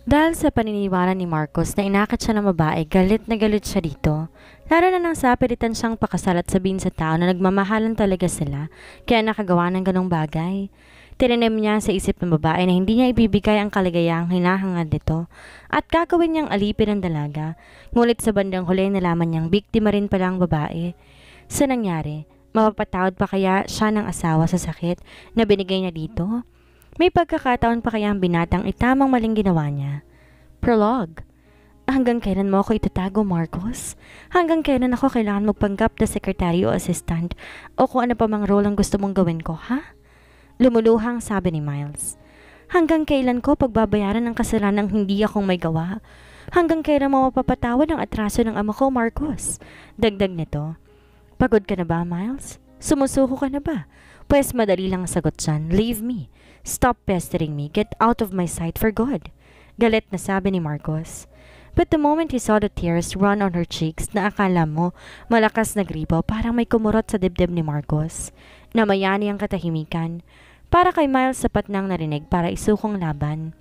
Dahil sa paniniwala ni Marcos na inakit siya ng babae, galit na galit siya dito. Lalo na nang sapilitan siyang pakasal at sabihin sa tao na nagmamahalan talaga sila, kaya nakagawa ng ganong bagay. Tinanim niya sa isip ng babae na hindi niya ibibigay ang kaligayahang hinahangad nito at gagawin niyang alipin ng dalaga. Ngunit sa bandang huli nalaman niyang biktima rin pala ang babae. Sa nangyari, mapapatawad pa kaya siya ng asawa sa sakit na binigay niya dito? May pagkakataon pa kaya ang binatang itamang maling ginawa niya? Prologue. Hanggang kailan mo ako itatago, Marcos? Hanggang kailan ako kailangan magpanggap na sekretary o assistant o kung ano pa mang role ang gusto mong gawin ko, ha? Lumuluhang sabi ni Miles. Hanggang kailan ko pagbabayaran ng kasalanang hindi akong may gawa? Hanggang kailan mo mapapatawad ang atraso ng ama ko, Marcos? Dagdag nito. Pagod ka na ba, Miles? Sumusuko ka na ba? Pwes madali lang ang sagot dyan. Leave me. Stop pestering me. Get out of my sight for good. Galit na sabi ni Marcos. But the moment he saw the tears run on her cheeks na akala mo malakas na gripo parang may kumurot sa dibdib ni Marcos. Namayani ang katahimikan. Para kay Miles sapat nang narinig para isukong laban.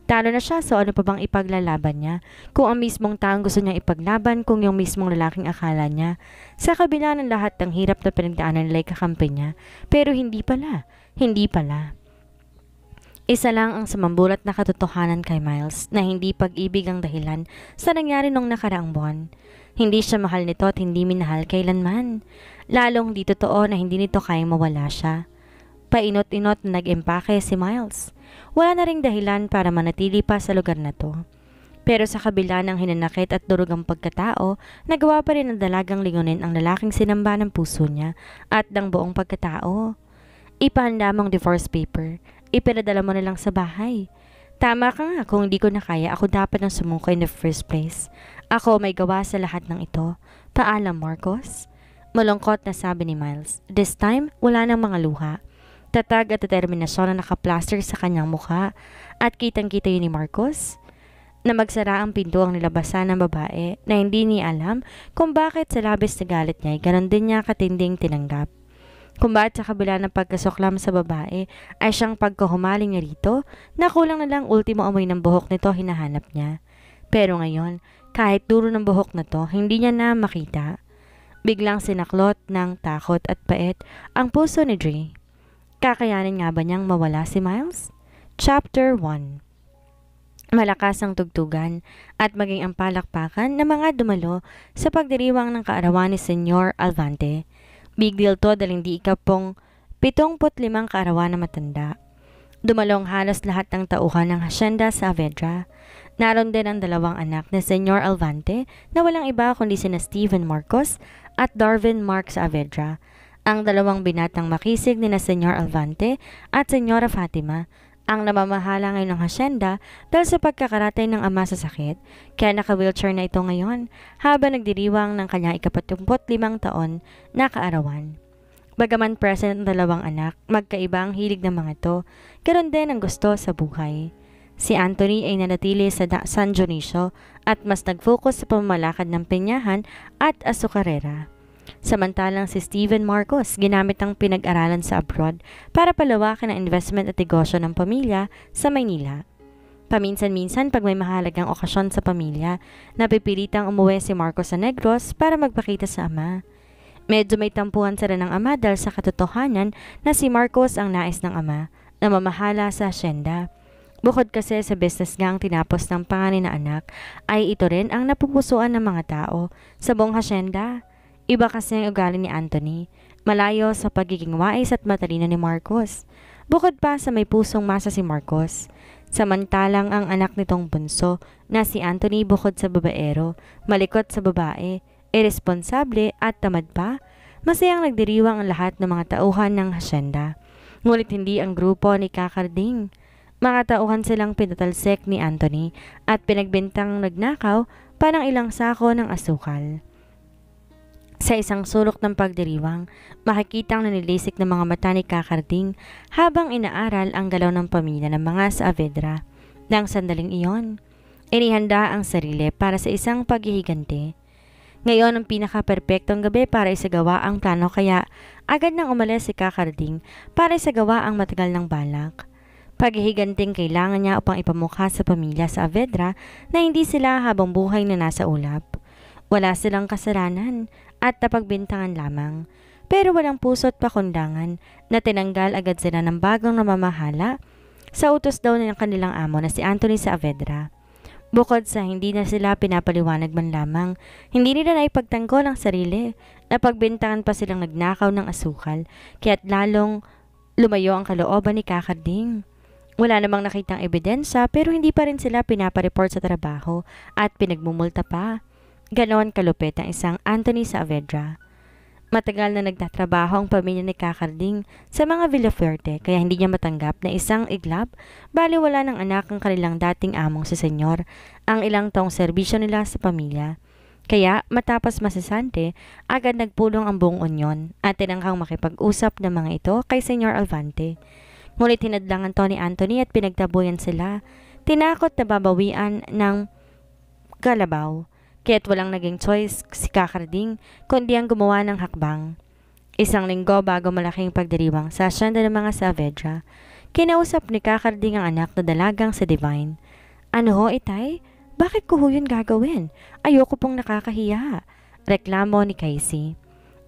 Talo na siya so ano pa bang ipaglalaban niya? Kung ang mismong taong gusto niyang ipaglaban, kung yung mismong lalaking akala niya. Sa kabila ng lahat ng hirap na pinagdaanan nila'y kakampi niya. Pero hindi pala. Hindi pala. Isa lang ang sumambulat na katotohanan kay Miles na hindi pag-ibig ang dahilan sa nangyari nung nakaraang buwan. Hindi siya mahal nito at hindi minahal kailanman. Lalong di totoo na hindi nito kayang mawala siya. Painot-inot na nag-empake si Miles. Wala na ring dahilan para manatili pa sa lugar na to. Pero sa kabila ng hinanakit at durugang pagkatao, nagawa pa rin ng dalagang lingunin ang lalaking sinamba ng puso niya at ng buong pagkatao. Ipahanda mong divorce paper. Ipinadala mo na lang sa bahay. Tama ka nga, kung hindi ko na kaya, ako dapat nang sumuko in the first place. Ako may gawa sa lahat ng ito. Paalam, Marcos. Malungkot na sabi ni Miles. This time, wala nang mga luha. Tatag at determinasyon na nakaplaster sa kanyang mukha. At kitang-kita yun ni Marcos na magsara ang pinto ang nilabasan ng babae na hindi niya alam kung bakit sa labis na galit niya ay ganon din niya katinding tinanggap. Kung bakit sa kabila ng pagkasuklam sa babae ay siyang pagkahumaling niya rito, nakulang na lang ultimo amoy ng buhok nito hinahanap niya. Pero ngayon, kahit duro ng buhok na to, hindi niya na makita. Biglang sinaklot ng takot at pait ang puso ni Dre. Kakayanin nga ba niyang mawala si Miles? Chapter 1. Malakas ang tugtugan at maging ang palakpakan ng mga dumalo sa pagdiriwang ng kaarawan ni Senyor Alvante. Big deal to dahil hindi ikapong 75 kaarawan na matanda. Dumalong halos lahat ng tauhan ng hasyenda sa Avedra. Naroon din ang dalawang anak ni Senyor Alvante na walang iba kundi sina Stephen Marcos at Darwin Mark Saavedra. Ang dalawang binatang makisig ni na Senyor Alvante at Senyora Fatima ang namamahala ngayon ng hasyenda dahil sa pagkakaratay ng ama sa sakit, kaya naka-wheelchair na ito ngayon habang nagdiriwang ng kanyang 45 taon na kaarawan. Bagaman present ang dalawang anak, magkaiba ang hilig ng mga ito, ganoon din ang gusto sa buhay. Si Anthony ay nanatili sa San Dionisio at mas nag-focus sa pamamalakad ng penyahan at asukarera. Samantalang si Stephen Marcos ginamit ang pinag-aralan sa abroad para palawakin ang investment at negosyo ng pamilya sa Maynila. Paminsan-minsan pag may mahalagang okasyon sa pamilya, napipilitang umuwi si Marcos sa Negros para magpakita sa ama. Medyo may tampuhan sila ng ama dahil sa katotohanan na si Marcos ang nais ng ama na mamahala sa asyenda. Bukod kasi sa business nga ang tinapos ng panganay na anak, ay ito rin ang napupusuan ng mga tao sa buong hasyenda. Iba kasi ang ugali ni Anthony, malayo sa pagiging wais at matalino ni Marcos. Bukod pa sa may pusong masa si Marcos. Samantalang ang anak nitong bunso na si Anthony bukod sa babaero, malikot sa babae, irresponsable at tamad pa, masayang nagdiriwang ang lahat ng mga tauhan ng hasyenda. Ngunit hindi ang grupo ni Kakarding. Mga tauhan silang pinatalsek ni Anthony at pinagbintang nagnakaw pa ng ilang sako ng asukal. Sa isang sulok ng pagdiriwang, makikitang nanilisik ng mga mata ni Kakarding habang inaaral ang galaw ng pamilya ng mga Saavedra. Nang sandaling iyon, inihanda ang sarili para sa isang paghihiganti. Ngayon ang pinaka-perpektong gabi para isagawa ang plano kaya agad nang umalis si Kakarding para isagawa ang matagal ng balak. Paghihiganting kailangan niya upang ipamukha sa pamilya sa Avedra na hindi sila habang buhay na nasa ulap. Wala silang kasalanan at napagbintangan lamang. Pero walang puso't pakundangan na tinanggal agad sila ng bagong namamahala sa utos daw ng kanilang amo na si Anthony sa Avedra. Bukod sa hindi na sila pinapaliwanag man lamang, hindi nila naipagtanggol ang sarili. Napagbintangan pa silang nagnakaw ng asukal, kaya't lalong lumayo ang kalooban ni Kakarding. Wala namang nakitang ebidensya pero hindi pa rin sila pinapareport sa trabaho at pinagmumulta pa. Ganon kalupit ang isang Anthony sa Avedra. Matagal na nagtatrabaho ang pamilya ni Kakarding sa mga Villafuerte kaya hindi niya matanggap na isang iglap bali wala ng anak ang kanilang dating among si Senyor ang ilang taong serbisyo nila sa pamilya. Kaya matapos masasante, agad nagpulong ang buong unyon at tinangkang makipag-usap ng mga ito kay Senyor Alvante. Ngunit hinadlangan to ni Anthony at pinagtabuyan sila. Tinakot na babawian ng kalabaw. Kaya't walang naging choice si Kakarding kundi ang gumawa ng hakbang. Isang linggo bago malaking pagdiriwang sa asyenda ng mga Saavedra, kinausap ni Kakarding ang anak na dalagang si Divine. Ano ho, itay? Bakit ko ho yun gagawin? Ayoko pong nakakahiya. Reklamo ni Casey.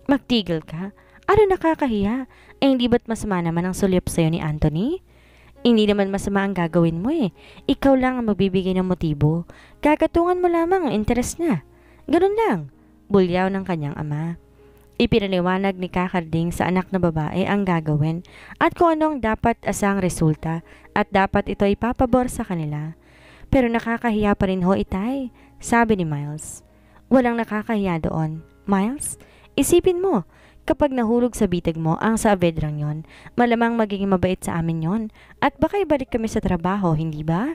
Magtigil ka? Ano nakakahiya? Hindi ba't masama naman ang sulyap sa'yo ni Anthony? Hindi naman masama ang gagawin mo eh. Ikaw lang ang magbibigay ng motibo. Gagatungan mo lamang ang interes niya. Ganun lang. Bulyaw ng kanyang ama. Ipinaliwanag ni Kakarding sa anak na babae ang gagawin at kung anong dapat asang resulta at dapat ito ipapabor sa kanila. Pero nakakahiya pa rin ho, itay, sabi ni Miles. Walang nakakahiya doon. Miles, isipin mo, kapag nahulog sa bitag mo ang sa Avedrang yon, malamang magiging mabait sa amin yon at baka ibalik kami sa trabaho, hindi ba?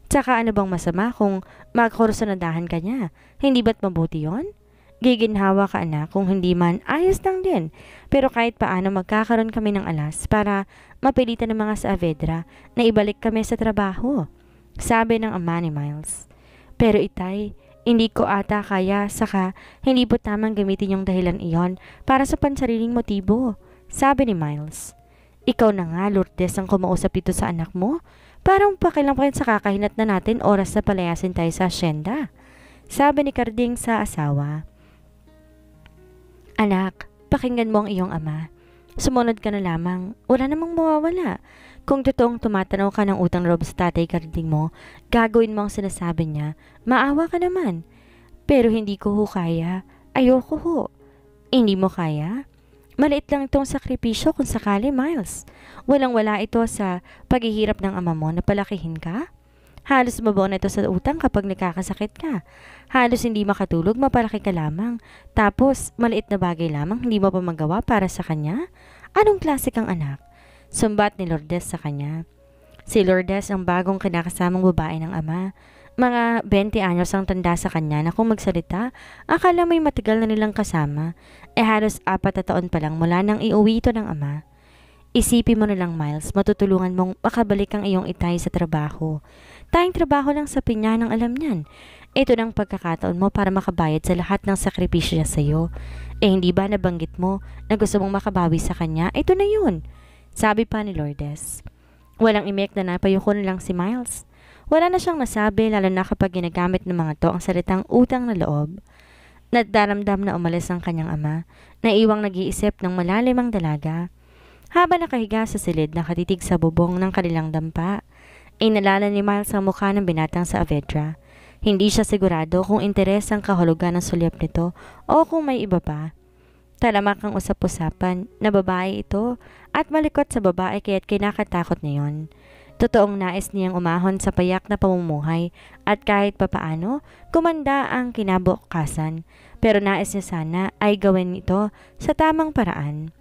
Tsaka ano bang masama kung magkursunadahan ka niya? Hindi ba't mabuti yon? Giginhawa ka anak kung hindi man ayos lang din. Pero kahit paano magkakaroon kami ng alas para mapilitan ng mga sa Avedra na ibalik kami sa trabaho, sabi ng ama ni Miles. Pero itay, hindi ko ata kaya saka hindi po tamang gamitin yung dahilan iyon para sa pansariling motibo, sabi ni Miles. Ikaw na nga, Lourdes, ang kumausap dito sa anak mo. Parang pakilang pa rin sa kakahinat na natin oras na palayasin tayo sa asyenda, sabi ni Carding sa asawa. Anak, pakinggan mo ang iyong ama. Sumunod ka na lamang, wala namang mawawala. Kung totoong tumatanaw ka ng utang loob sa tatay Carding mo, gagawin mo ang sinasabi niya, maawa ka naman. Pero hindi ko ho kaya. Ayoko ho. Hindi mo kaya? Maliit lang itong sakripisyo kung sakali, Miles. Walang-wala ito sa paghihirap ng ama mo na palakihin ka. Halos mabaw na ito sa utang kapag nakakasakit ka. Halos hindi makatulog, mapalaki ka lamang. Tapos, maliit na bagay lamang, hindi mo pa magawa para sa kanya? Anong klase kang anak? Sumbat ni Lourdes sa kanya. Si Lourdes ang bagong kinakasamang babae ng ama. Mga 20 anyos ang tanda sa kanya na kung magsalita, akala may matagal na nilang kasama. Halos 4 na taon pa lang mula nang iuwi ito ng ama. Isipin mo na lang, Miles, matutulungan mong makabalik ang iyong itay sa trabaho. Tayong trabaho lang sa pinya ng alam niyan. Ito ng pagkakataon mo para makabayad sa lahat ng sakripisyo niya sa'yo. Hindi ba nabanggit mo na gusto mong makabawi sa kanya? Ito na yun, sabi pa ni Lourdes. Walang imek na napayuko na lang si Miles. Wala na siyang nasabi lalo na kapag ginagamit ng mga to ang salitang utang na loob. Nadaramdam na umalis ang kanyang ama, na iwang nag-iisip ng malalim ang dalaga. Habang nakahiga sa silid nakatitig sa bubong ng kanilang dampa, inalala ni Miles ang mukha ng binatang sa Avedra. Hindi siya sigurado kung interes ang kahulugan ng sulyap nito o kung may iba pa. Talamak ang usap-usapan na babae ito at malikot sa babae kaya't kinakatakot niya yon. Totoong nais niyang umahon sa payak na pamumuhay at kahit papaano gumanda ang kinabukasan, pero nais niya sana ay gawin ito sa tamang paraan.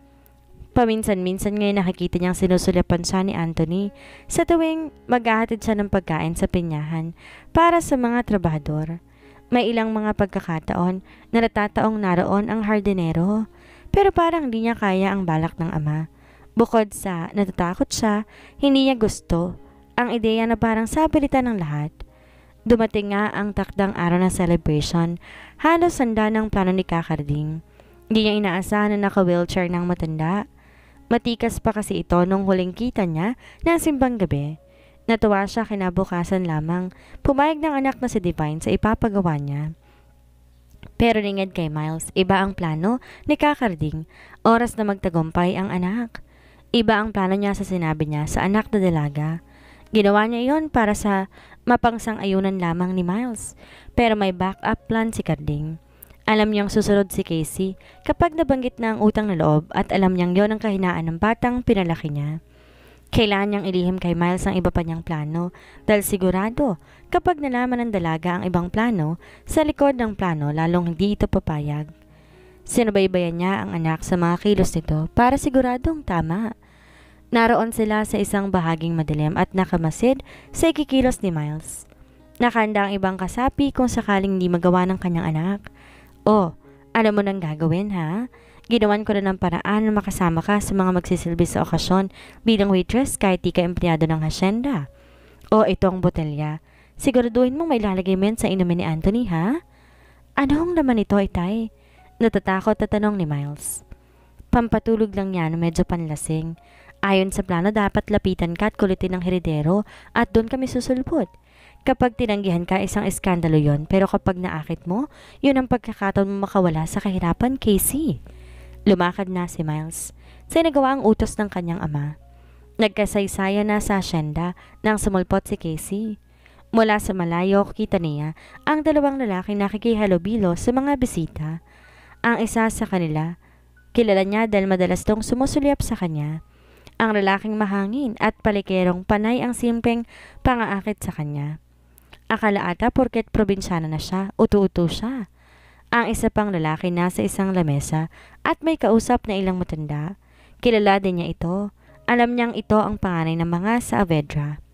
Paminsan-minsan ngayon nakikita niyang sinusulyapan siya ni Anthony sa tuwing maghahatid siya ng pagkain sa pinyahan para sa mga trabahador. May ilang mga pagkakataon na natataong naroon ang hardinero, pero parang hindi niya kaya ang balak ng ama. Bukod sa natatakot siya, hindi niya gusto ang ideya na parang sapilitan ng lahat. Dumating nga ang takdang araw ng celebration, halos handa ng plano ni Kakarding. Hindi niya inaasahan na naka-wheelchair ng matanda. Matikas pa kasi ito nung huling kita niya ng simbang gabi. Natuwa siya kinabukasan lamang. Pumayag ng anak na si Divine sa ipapagawa niya. Pero lingad kay Miles, iba ang plano ni Kakarding. Oras na magtagumpay ang anak. Iba ang plano niya sa sinabi niya sa anak na dalaga. Ginawa niya iyon para sa mapangsang-ayunan lamang ni Miles. Pero may backup plan si Carding. Alam niyang susunod si Casey kapag nabanggit na ang utang na loob at alam niyang yon ang kahinaan ng batang pinalaki niya. Kailangan niyang ilihim kay Miles ang iba pa niyang plano dahil sigurado kapag nalaman ng dalaga ang ibang plano, sa likod ng plano lalong hindi ito papayag. Sinubaybayan niya ang anak sa mga kilos nito para siguradong tama. Naroon sila sa isang bahaging madilim at nakamasid sa ikikilos ni Miles. Nakahanda ang ibang kasapi kung sakaling hindi magawa ng kanyang anak. Oh, alam mo nang gagawin ha? Ginawan ko na ng paraan na makasama ka sa mga magsisilbi sa okasyon bilang waitress kahit di ka empleyado ng hasyenda. O ito ang botelya. Siguraduhin mong may lalagay mo yan sa inumin ni Anthony ha? Anong laman ito, Itay? Natatakot na tanong ni Miles. Pampatulog lang yan, medyo panlasing. Ayon sa plano dapat lapitan ka at kulitin ng heredero at doon kami susulpot. Kapag tinanggihan ka, isang iskandalo yon, pero kapag naakit mo, yun ang pagkakataon mo makawala sa kahirapan, Casey. Lumakad na si Miles. Sinagawa ang utos ng kanyang ama. Nagkasaysaya na sa asyenda nang sumulpot si Casey. Mula sa malayo, kita niya ang dalawang lalaki nakikihalubilo sa mga bisita. Ang isa sa kanila, kilala niya dahil madalas tong sumusulyap sa kanya. Ang lalaking mahangin at palikerong panay ang simpleng pangaakit sa kanya. Akala ata porket probinsyana na siya, utu-utu siya. Ang isa pang lalaki nasa isang lamesa at may kausap na ilang matanda. Kilala din niya ito. Alam niyang ito ang panganay ng mga Saavedra.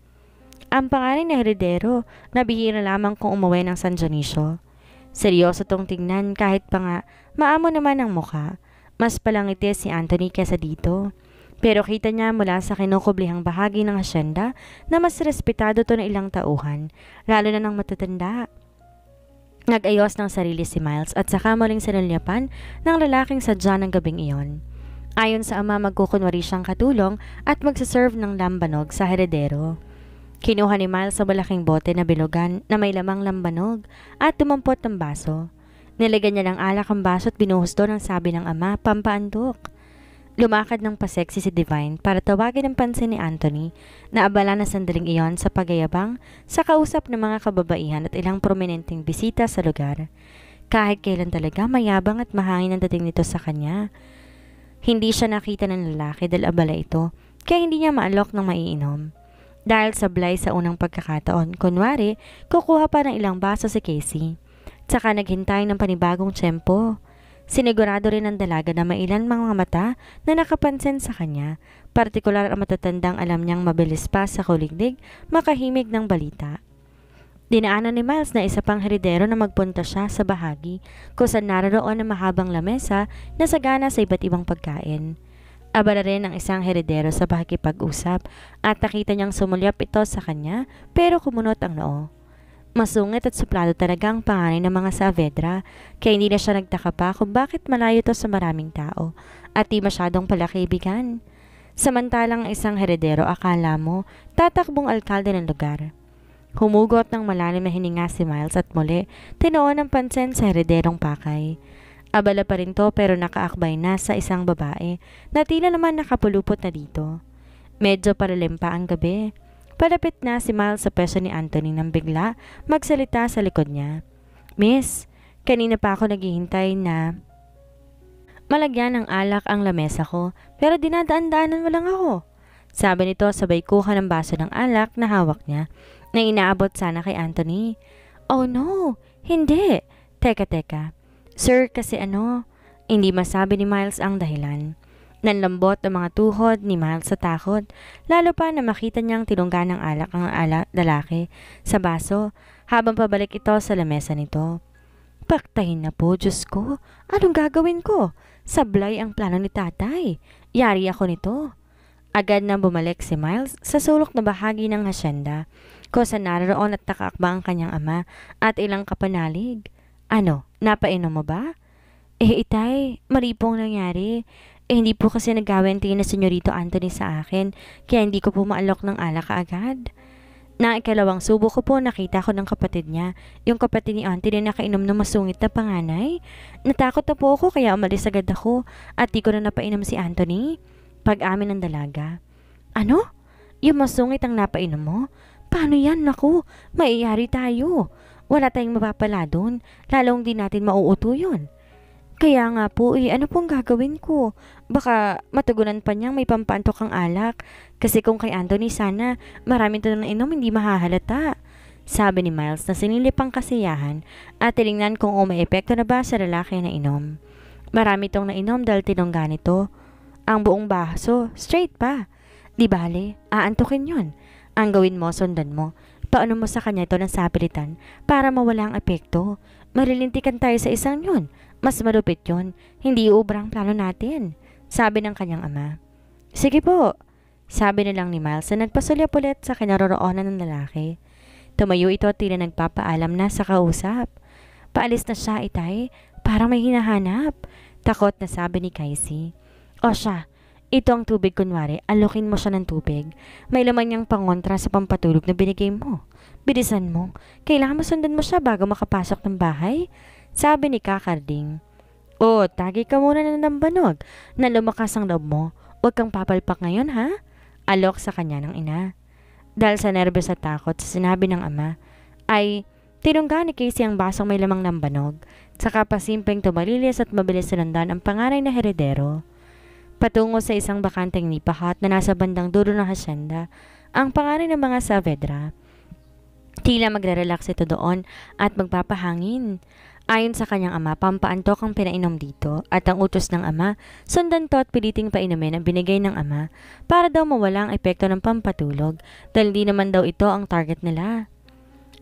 Ang panganay na heredero na bihira lamang kung umuwi ng San Dionisio. Seryoso tong tingnan kahit pa nga maamo naman ang mukha. Mas palangiti si Anthony kesa dito. Pero kita niya mula sa kinukublihang bahagi ng hasyenda na mas respetado to na ilang tauhan, lalo na ng matatanda. Nag-ayos ng sarili si Miles at saka muling sinulyapan ng lalaking sadya ng gabing iyon. Ayon sa ama, magkukunwari siyang katulong at magsaserve ng lambanog sa heredero. Kinuha ni Miles sa malaking bote na bilugan na may lamang lambanog at tumampot ng baso. Nilagyan niya ng alak ang baso at binuhos doon ang sabi ng ama, pampaantok. Lumakad ng paseksi si Divine para tawagin ang pansin ni Anthony na abala na sandaling iyon sa pagayabang sa kausap ng mga kababaihan at ilang prominenteng bisita sa lugar. Kahit kailan talaga mayabang at mahangin ang dating nito sa kanya. Hindi siya nakita ng lalaki dahil abala ito, kaya hindi niya maalok ng maiinom. Dahil sablay sa unang pagkakataon, kunwari, kukuha pa ng ilang baso si Casey. Tsaka naghintay ng panibagong tiyempo. Sinigurado rin ng dalaga na mailan mga mata na nakapansin sa kanya, partikular ang matatandang alam niyang mabilis pa sa kuliglig, makahimig ng balita. Dinaanan ni Miles na isa pang heredero na magpunta siya sa bahagi kung saan naroon ang mahabang lamesa na sagana sa iba't ibang pagkain. Abala rin ang isang heredero sa pakikipag-usap at nakita niyang sumulyap ito sa kanya pero kumunot ang noo. Masungit at suplado talaga ang panganay ng mga Saavedra, kaya hindi na siya nagtaka pa kung bakit malayo to sa maraming tao at di masyadong palakaibigan. Samantalang isang heredero akala mo tatakbong alkalde ng lugar. Humugot ng malalim na hininga si Miles at muli tinoon ang pansin sa herederong pakay. Abala pa rin to pero nakaakbay na sa isang babae na tila naman nakapulupot na dito. Medyo paralim pa ang gabi. Palapit na si Miles sa peso ni Anthony nang bigla magsalita sa likod niya. Miss, kanina pa ako naghihintay na malagyan ng alak ang lamesa ko pero dinadaan-daanan mo lang ako. Sabi nito sabay kuha ng baso ng alak na hawak niya na inaabot sana kay Anthony. Oh no, hindi. Teka. Sir, kasi hindi masabi ni Miles ang dahilan. Nanlambot ang mga tuhod ni Miles sa takot, lalo pa na makita niyang tinungga ng alak ang lalaki sa baso habang pabalik ito sa lamesa nito. Paktahin na po, Diyos ko. Anong gagawin ko? Sablay ang plano ni tatay. Yari ako nito. Agad na bumalik si Miles sa sulok na bahagi ng hasyenda, kung saan naroon at nakaakba ang kanyang ama at ilang kapanalig. Napainom mo ba? Itay, mali pong nangyari. Hindi po kasi nagawin tingin na Senyorito Anthony sa akin, kaya hindi ko po maalok ng alak kaagad. Nang ikalawang subo ko po, nakita ko ng kapatid niya, yung kapatid ni Auntie na nakainom ng masungit na panganay. Natakot na po ako kaya umalis agad ako at di ko na napainom si Anthony. Pag-amin ng dalaga. Ano? Yung masungit ang napainom mo? Paano yan? Naku, maiyari tayo. Wala tayong mapapala doon, lalong di natin mauuto yun. Kaya nga po ano pong gagawin ko? Baka matugunan pa niyang may pampantok ang alak. Kasi kung kay Anthony sana, maraming to na inom hindi mahahalata. Sabi ni Miles na sinilip ang kasiyahan at tinignan kung may epekto na ba sa lalaki na inom. Marami tong nainom dahil tinongga nito. Ang buong baso, straight pa. Di bale, aantukin yon. Ang gawin mo, sundan mo. Paano mo sa kanya ito ng sapilitan para mawala ang epekto? Marilintikan tayo sa isang yun. Mas malupit yun. Hindi ubrang plano natin. Sabi ng kanyang ama. Sige po. Sabi na lang ni Miles na nagpasulyap ulit sa kinaroroonan ng lalaki. Tumayo ito at tila nagpapaalam na sa kausap. Paalis na siya, Itay. Parang may hinahanap. Takot na sabi ni Kaisi. O siya, ito ang tubig kunwari. Alokin mo siya ng tubig. May laman niyang pangontra sa pampatulog na binigay mo. Bilisan mo. Kailangan masundan mo siya bago makapasok ng bahay. Sabi ni Kakarding. O, tagi ka muna ng banog na lumakas ang loob mo. Huwag kang papalpak ngayon, ha? Alok sa kanya ng ina. Dahil sa nervyos at takot sa sinabi ng ama, ay tinungga ni Casey ang basong may lamang ng banog, saka pasimpleng tumalilis at mabilis sinundan ang panganay na heredero. Patungo sa isang bakanteng nipahat na nasa bandang dulo ng hasyenda, ang panganay ng mga Saavedra. Tila magre-relax ito doon at magpapahangin. Ayon sa kanyang ama, pampaantok ang pinainom dito at ang utos ng ama, sundan to at piliting painumin ang binigay ng ama para daw mawala ang epekto ng pampatulog dahil di naman daw ito ang target nila.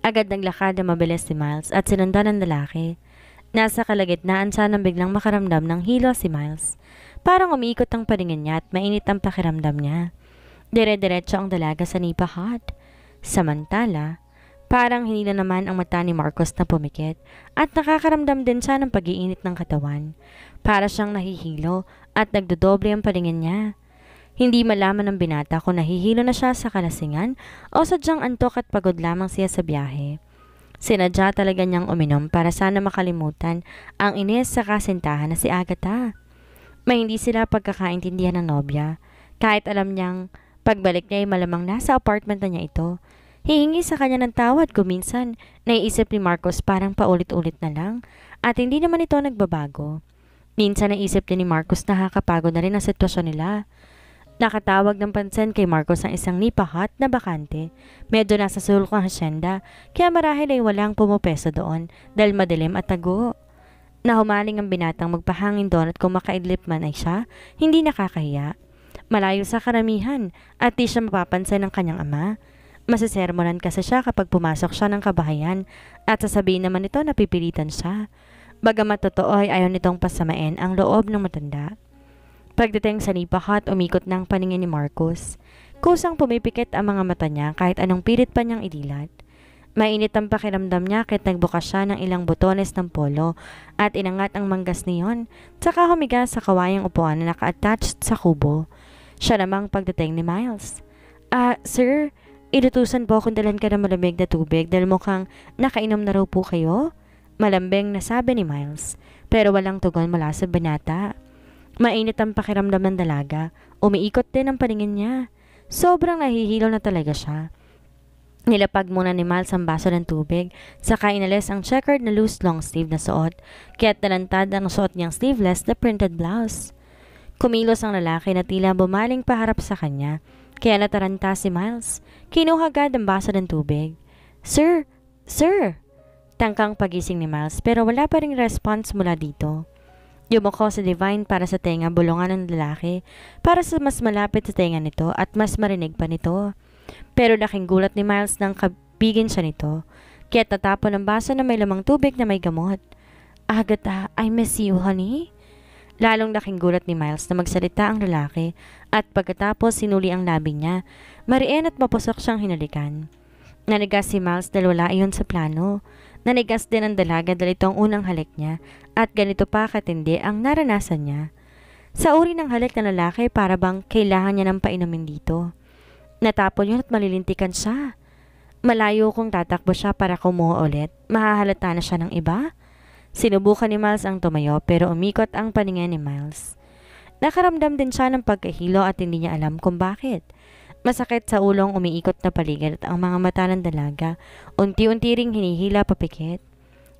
Agad naglakad na mabilis si Miles at sinundan ng lalaki. Nasa kalagitnaan siya nang biglang makaramdam ng hilo si Miles. Parang umiikot ang paningin niya at mainit ang pakiramdam niya. Dire-diretso ang dalaga sa nipahat. Samantala, parang hinila naman ang mata ni Marcos na pumikit at nakakaramdam din siya ng pag-iinit ng katawan. Para siyang nahihilo at nagdodoble ang paningin niya. Hindi malaman ng binata kung nahihilo na siya sa kalasingan o sadyang antok at pagod lamang siya sa biyahe. Sinadya talaga niyang uminom para sana makalimutan ang inis sa kasintahan na si Agatha. May hindi sila pagkakaintindihan ng nobya. Kahit alam niyang pagbalik niya ay malamang nasa apartment na niya ito. Hihingi sa kanya ng tawad kung minsan naiisip ni Marcos parang paulit-ulit na lang at hindi naman ito nagbabago. Minsan naisip din ni Marcos na nakakapagod na rin ang sitwasyon nila. Nakatawag ng pansin kay Marcos ang isang nipahat na bakante. Medyo nasa sulok ang hasyenda kaya marahil ay walang pumopeso doon dahil madilim at tago. Nahumaling ang binatang magpahangin doon at kung makaidlip man ay siya, hindi nakakahiya. Malayo sa karamihan at di siya mapapansin ng kanyang ama. Masisermonan kasi siya kapag pumasok siya ng kabahayan at sasabihin naman ito na pipilitan siya. Bagamat totoo ay ayaw nitong pasamain ang loob ng matanda. Pagdating sa nipahat, umikot ng paningin ni Marcos. Kusang pumipikit ang mga mata niya kahit anong pilit pa niyang idilat. Mainit ang pakiramdam niya kahit nagbukas siya ng ilang botones ng polo at inangat ang manggas niyon, saka humiga sa kawayang upuan na naka-attached sa kubo. Siya namang pagdating ni Miles. Sir, ilutusan po akong dalan ka ng malamig na tubig dahil mukhang nakainom na raw po kayo? Malambing na sabi ni Miles, pero walang tugon mula sa binata. Mainit ang pakiramdam ng dalaga, umiikot din ang paningin niya. Sobrang nahihilo na talaga siya. Nilapag muna ni Miles ang baso ng tubig, saka inalis ang checkered na loose long sleeve na suot, kaya't nalantad ang suot niyang sleeveless na printed blouse. Kumilos ang lalaki na tila bumaling paharap sa kanya, kaya nataranta si Miles. Kinuha agad ang baso ng tubig. Sir! Sir! Tangkang pagising ni Miles pero wala pa ring response mula dito. Yumuko si Divine para sa tenga bulungan ng lalaki para sa mas malapit sa tenga nito at mas marinig pa nito. Pero laking gulat ni Miles nang kabigin siya nito, kaya't natapon ang baso na may lamang tubig na may gamot. Agatha, I miss you, honey. Lalong laking gulat ni Miles na magsalita ang lalaki at pagkatapos sinuli ang labi niya, mariin at mapusok siyang hinalikan. Nanigas si Miles dahil wala iyon sa plano. Nanigas din ang dalaga dahil ito ang unang halik niya at ganito pa katindi ang naranasan niya. Sa uri ng halik na lalaki para bang kailangan niya ng painumin dito. Natapon yun at malilintikan siya. Malayo kung tatakbo siya para kumuha ulit. Mahahalata na siya ng iba. Sinubukan ni Miles ang tumayo pero umikot ang paningin ni Miles. Nakaramdam din siya ng pagkahilo at hindi niya alam kung bakit. Masakit sa ulong umiikot na paligid at ang mga mata ng dalaga unti-unti ring hinihila papikit.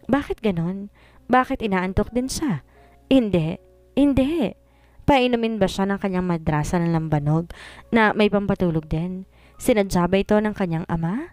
Bakit ganon? Bakit inaantok din siya? Hindi, hindi. Painumin ba siya ng kanyang madrasa ng lambanog na may pampatulog din? Sinadya ba ito ng kanyang ama?